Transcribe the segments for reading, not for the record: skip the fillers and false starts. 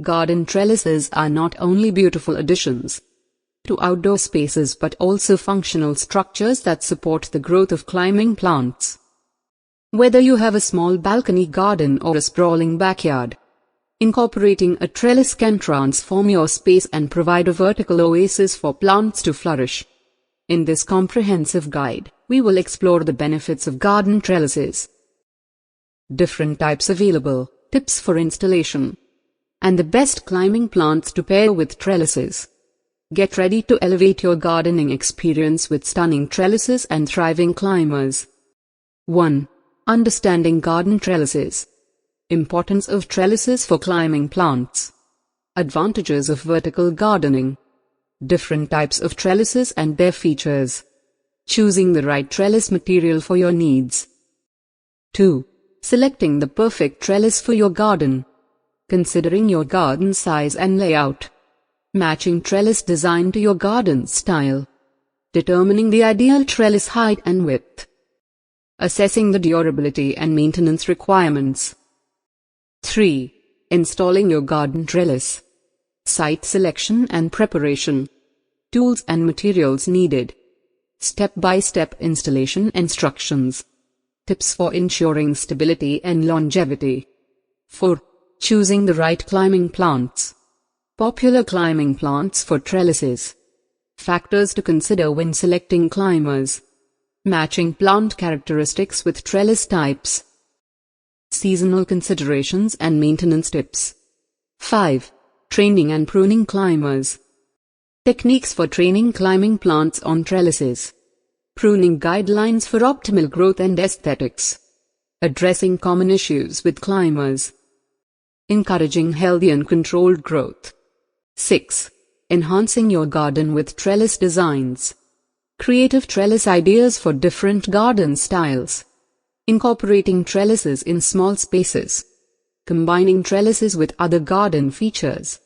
Garden trellises are not only beautiful additions to outdoor spaces but also functional structures that support the growth of climbing plants. Whether you have a small balcony garden or a sprawling backyard, incorporating a trellis can transform your space and provide a vertical oasis for plants to flourish. In this comprehensive guide, we will explore the benefits of garden trellises, different types available, tips for installation, and the best climbing plants to pair with trellises. Get ready to elevate your gardening experience with stunning trellises and thriving climbers. 1. Understanding garden trellises. Importance of trellises for climbing plants. Advantages of vertical gardening. Different types of trellises and their features. Choosing the right trellis material for your needs. 2. Selecting the perfect trellis for your garden. Considering your garden size and layout. Matching trellis design to your garden style. Determining the ideal trellis height and width. Assessing the durability and maintenance requirements. 3. Installing your garden trellis. Site selection and preparation. Tools and materials needed. Step-by-step installation instructions. Tips for ensuring stability and longevity. 4. Choosing the right climbing plants. Popular climbing plants for trellises. Factors to consider when selecting climbers. Matching plant characteristics with trellis types. Seasonal considerations and maintenance tips. 5. Training and pruning climbers. Techniques for training climbing plants on trellises. Pruning guidelines for optimal growth and aesthetics. Addressing common issues with climbers. Encouraging healthy and controlled growth. 6. Enhancing your garden with trellis designs. Creative trellis ideas for different garden styles. Incorporating trellises in small spaces. Combining trellises with other garden features.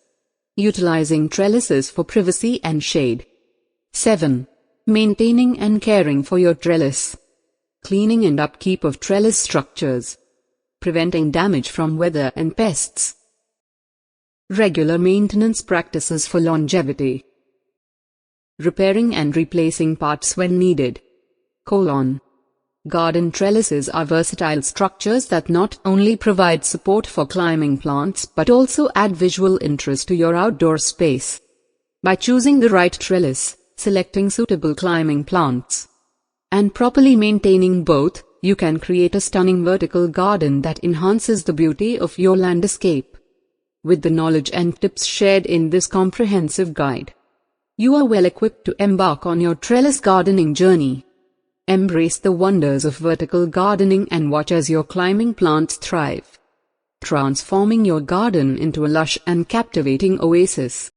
Utilizing trellises for privacy and shade. 7. Maintaining and caring for your trellis. Cleaning and upkeep of trellis structures. Preventing damage from weather and pests. Regular maintenance practices for longevity. Repairing and replacing parts when needed. Garden trellises are versatile structures that not only provide support for climbing plants but also add visual interest to your outdoor space. By choosing the right trellis, selecting suitable climbing plants, and properly maintaining both, you can create a stunning vertical garden that enhances the beauty of your landscape. With the knowledge and tips shared in this comprehensive guide, you are well equipped to embark on your trellis gardening journey. Embrace the wonders of vertical gardening and watch as your climbing plants thrive, transforming your garden into a lush and captivating oasis.